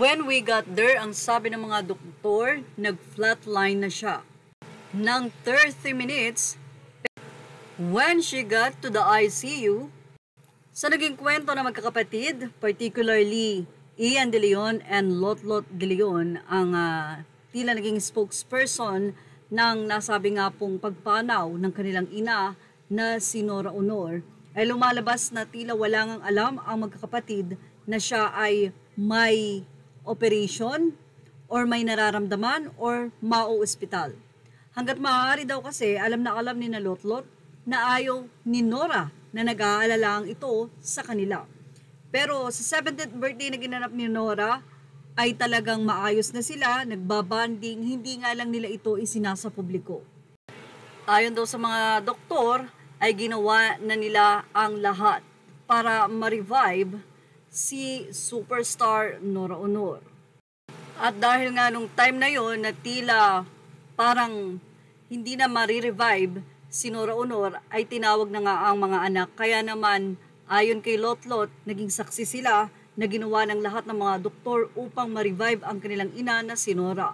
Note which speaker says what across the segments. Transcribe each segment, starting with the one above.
Speaker 1: When we got there, ang sabi ng mga doktor, nag-flatline na siya. Nang 30 minutes, when she got to the ICU, sa naging kwento ng magkakapatid, particularly Ian De Leon and Lotlot De Leon, ang tila naging spokesperson ng nasabi nga pong pagpanaw ng kanilang ina na si Nora Aunor, ay lumalabas na tila wala ngang alam ang magkakapatid na siya ay may operation or may nararamdaman or mao-ospital. Hanggat maaari daw kasi alam na alam ni na Lotlot na ayaw ni Nora na nag-aalala ang ito sa kanila. Pero sa 70th birthday na ginanap ni Nora ay talagang maayos na sila, nagbabanding, hindi nga lang nila ito isinasa publiko. Ayon daw sa mga doktor ay ginawa na nila ang lahat para ma-revive si superstar Nora Aunor. At dahil nga nung time na yon na tila parang hindi na ma-revive si Nora Aunor, ay tinawag na nga ang mga anak. Kaya naman ayon kay Lotlot, naging saksi sila na ginawa ng lahat ng mga doktor upang ma-revive ang kanilang ina na si Nora.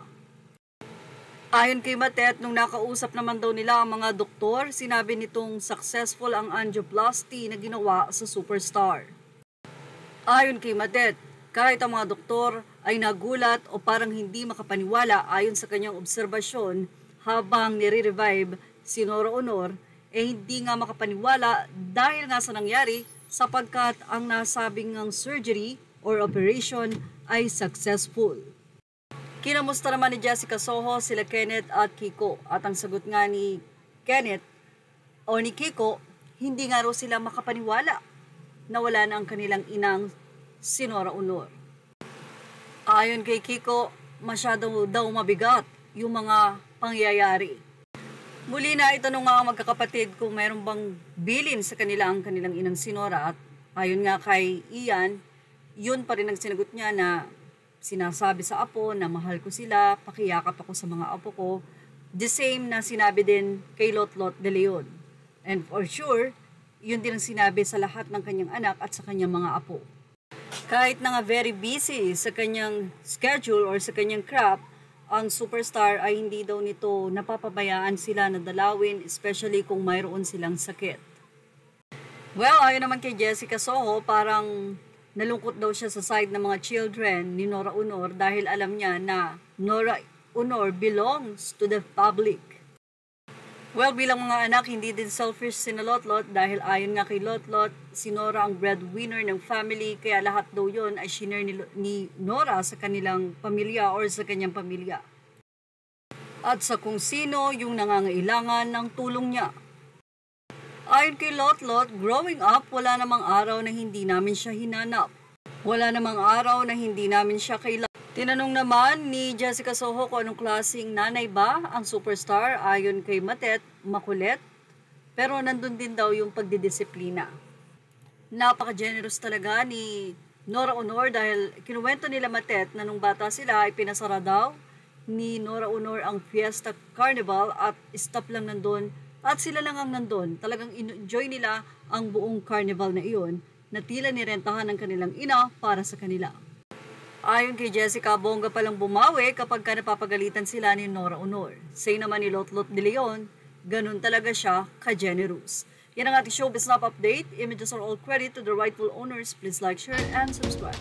Speaker 1: Ayon kay Matet, nung nakausap naman daw nila ang mga doktor, sinabi nitong successful ang angioplasty na ginawa sa superstar. Ayon kay Matet, kahit ang mga doktor ay nagulat o parang hindi makapaniwala ayon sa kanyang obserbasyon habang nire-revive si Nora Aunor, hindi nga makapaniwala dahil nga sa nangyari sapagkat ang nasabing ng surgery or operation ay successful. Kinamusta naman ni Jessica Soho sila Kenneth at Kiko, at ang sagot nga ni Kenneth o ni Kiko, hindi nga raw sila makapaniwala na wala na ang kanilang inang si Nora Aunor. Ayon kay Kiko, masyado daw mabigat yung mga pangyayari. Muli na itanong nga ang magkakapatid kung mayroon bang bilin sa kanila ang kanilang inang si Nora, at ayon nga kay Ian, yun pa rin ang sinagot niya na sinasabi sa apo na mahal ko sila, pakiyakap ako sa mga apo ko. The same na sinabi din kay Lotlot De Leon. And for sure, yun din ang sinabi sa lahat ng kanyang anak at sa kanyang mga apo. Kahit na nga very busy sa kanyang schedule or sa kanyang craft, ang superstar ay hindi daw nito napapabayaan sila na dalawin, especially kung mayroon silang sakit. Well, ayon naman kay Jessica Soho, parang nalungkot daw siya sa side ng mga children ni Nora Aunor dahil alam niya na Nora Aunor belongs to the public. Well, bilang mga anak, hindi din selfish si Lotlot dahil ayon nga kay Lotlot, si Nora ang breadwinner ng family, kaya lahat daw yun ay shinare ni Nora sa kanilang pamilya or sa kanyang pamilya. At sa kung sino yung nangangailangan ng tulong niya. Ayon kay Lotlot, growing up, wala namang araw na hindi namin siya hinanap. Wala namang araw na hindi namin siya kailangan. Tinanong naman ni Jessica Soho kung anong klaseng nanay ba ang superstar. Ayon kay Matet, makulit, pero nandun din daw yung pagdidisiplina. Napaka-generous talaga ni Nora Aunor dahil kinuwento nila Matet na nung bata sila ay pinasara daw ni Nora Aunor ang Fiesta Carnival at stop lang nandun at sila lang ang nandun. Talagang enjoy nila ang buong carnival na iyon na tila nirentahan ng kanilang ina para sa kanila. Ayon kay Jessica, bongga palang bumawi kapag napapagalitan sila ni Nora Aunor. Say naman ni Lotlot De Leon, ganun talaga siya ka-generous. Yan ang ating showbiz snap update. Images are all credit to the rightful owners. Please like, share, and subscribe.